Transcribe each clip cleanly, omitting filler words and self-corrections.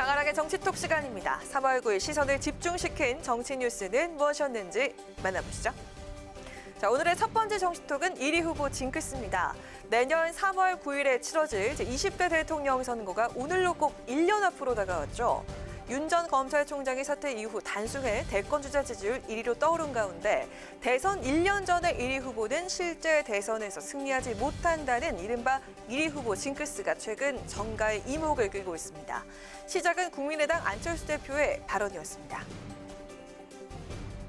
강하락의 정치톡 시간입니다. 3월 9일 시선을 집중시킨 정치 뉴스는 무엇이었는지 만나보시죠. 자, 오늘의 첫 번째 정치톡은 1위 후보 징크스입니다. 내년 3월 9일에 치러질 제20대 대통령 선거가 오늘로 꼭 1년 앞으로 다가왔죠. 윤 전 검찰총장의 사퇴 이후 단숨에 대권주자 지지율 1위로 떠오른 가운데 대선 1년 전의 1위 후보는 실제 대선에서 승리하지 못한다는 이른바 1위 후보 징크스가 최근 정가의 이목을 끌고 있습니다. 시작은 국민의당 안철수 대표의 발언이었습니다.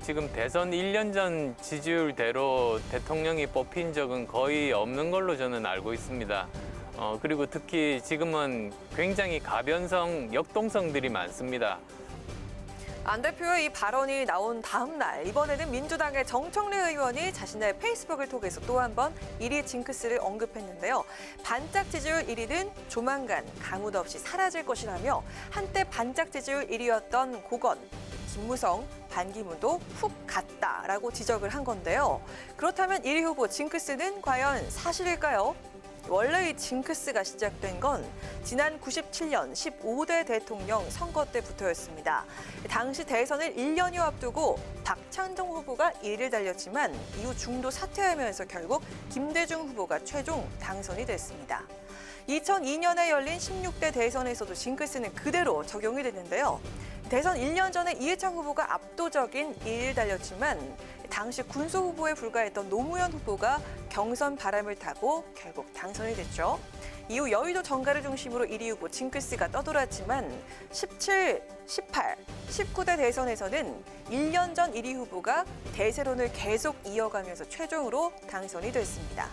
지금 대선 1년 전 지지율대로 대통령이 뽑힌 적은 거의 없는 걸로 저는 알고 있습니다. 그리고 특히 지금은 굉장히 가변성, 역동성들이 많습니다. 안 대표의 이 발언이 나온 다음 날 이번에는 민주당의 정청래 의원이 자신의 페이스북을 통해서 또 한 번 1위 징크스를 언급했는데요. 반짝 지지율 1위는 조만간 가뭇 없이 사라질 것이라며 한때 반짝 지지율 1위였던 고건, 김무성, 반기문도 훅 갔다라고 지적을 한 건데요. 그렇다면 1위 후보 징크스는 과연 사실일까요? 원래 이 징크스가 시작된 건 지난 97년 15대 대통령 선거 때부터였습니다. 당시 대선을 1년여 앞두고 박찬종 후보가 1위를 달렸지만 이후 중도 사퇴하면서 결국 김대중 후보가 최종 당선이 됐습니다. 2002년에 열린 16대 대선에서도 징크스는 그대로 적용이 됐는데요. 대선 1년 전에 이해창 후보가 압도적인 1위를 달렸지만 당시 군수 후보에 불과했던 노무현 후보가 경선 바람을 타고 결국 당선이 됐죠. 이후 여의도 정가를 중심으로 1위 후보 징크스가 떠돌았지만 17, 18, 19대 대선에서는 1년 전 1위 후보가 대세론을 계속 이어가면서 최종으로 당선이 됐습니다.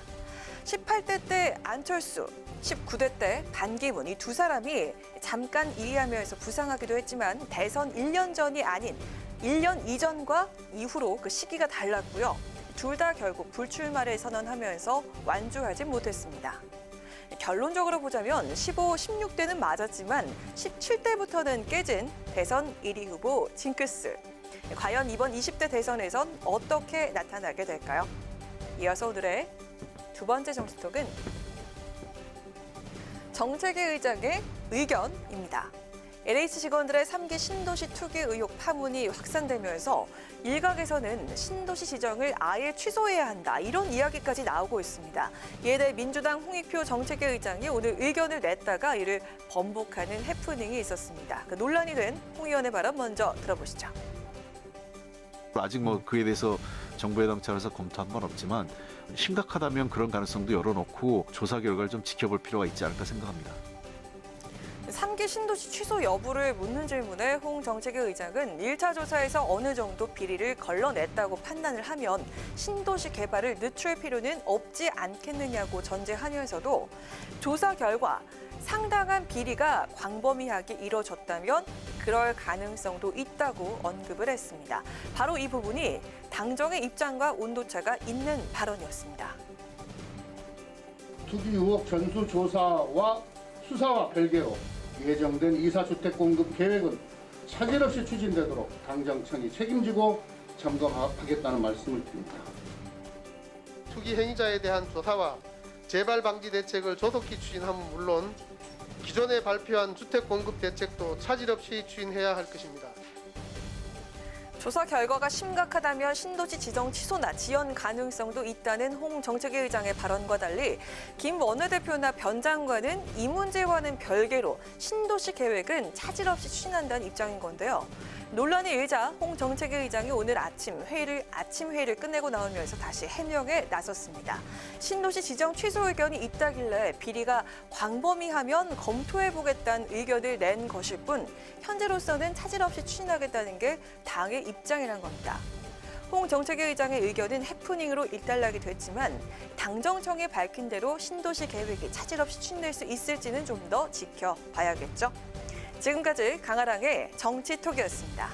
18대 때 안철수, 19대 때 반기문 이 두 사람이 잠깐 1위하면서 부상하기도 했지만 대선 1년 전이 아닌 1년 이전과 이후로 그 시기가 달랐고요. 둘 다 결국 불출마를 선언하면서 완주하지 못했습니다. 결론적으로 보자면 15, 16대는 맞았지만 17대부터는 깨진 대선 1위 후보 징크스. 과연 이번 20대 대선에선 어떻게 나타나게 될까요? 이어서 오늘의 두 번째 정치톡은 정책위 의장의 의견입니다. LH 직원들의 3기 신도시 투기 의혹 파문이 확산되면서 일각에서는 신도시 지정을 아예 취소해야 한다 이런 이야기까지 나오고 있습니다. 이에 대해 민주당 홍익표 정책위 의장이 오늘 의견을 냈다가 이를 번복하는 해프닝이 있었습니다. 그 논란이 된 홍 의원의 발언 먼저 들어보시죠. 아직 그에 대해서 정부 여당 차원에서 검토한 건 없지만 심각하다면 그런 가능성도 열어놓고 조사 결과를 좀 지켜볼 필요가 있지 않을까 생각합니다. 3기 신도시 취소 여부를 묻는 질문에 홍 정책위 의장은 1차 조사에서 어느 정도 비리를 걸러냈다고 판단을 하면 신도시 개발을 늦출 필요는 없지 않겠느냐고 전제하면서도 조사 결과 상당한 비리가 광범위하게 이뤄졌다면 그럴 가능성도 있다고 언급을 했습니다. 바로 이 부분이 당정의 입장과 온도차가 있는 발언이었습니다. 투기 의혹 전수조사와 수사와 별개로 예정된 이사주택 공급 계획은 차질 없이 추진되도록 당정청이 책임지고 점검하겠다는 말씀을 드립니다. 투기 행위자에 대한 조사와 재발 방지 대책을 조속히 추진함은 물론 기존에 발표한 주택 공급 대책도 차질 없이 추진해야 할 것입니다. 조사 결과가 심각하다면 신도시 지정 취소나 지연 가능성도 있다는 홍 정책위 의장의 발언과 달리 김 원내대표나 변 장관은 이 문제와는 별개로 신도시 계획은 차질 없이 추진한다는 입장인 건데요. 논란이 일자 홍 정책위 의장이 오늘 아침 회의를 끝내고 나오면서 다시 해명에 나섰습니다. 신도시 지정 취소 의견이 있다길래 비리가 광범위하면 검토해보겠다는 의견을 낸 것일 뿐 현재로서는 차질 없이 추진하겠다는 게 당의 입장이란 겁니다. 홍 정책위 의장의 의견은 해프닝으로 일단락이 됐지만 당정청이 밝힌 대로 신도시 계획이 차질 없이 추진될 수 있을지는 좀 더 지켜봐야겠죠. 지금까지 강하랑의 정치톡이었습니다.